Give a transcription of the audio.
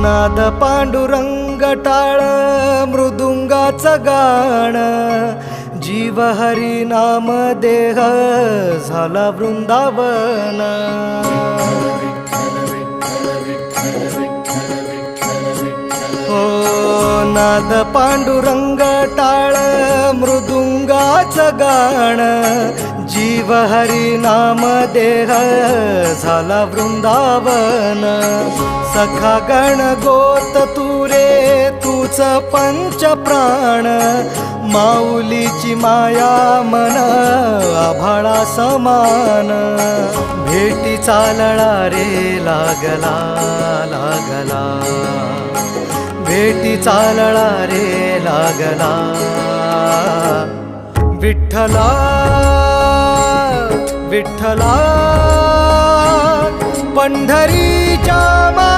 नाद पांडुरंग टाळ मृदुंगाचं गाण, जीव हरी नाम देह झाला वृंदावन. हो नाद पांडुरंग टाळ मृदुंगाचं गाण, जीव हरी नाम देह झाला वृंदावन. सखा गण गोत तुरे तूच पंच प्राण, माऊलीची माया मन आभाळा समान. भेटी चालळा रे लागला लागला, भेटी चालळा रे लागला. विठ्ठला विठ्ठला पंढरीच्या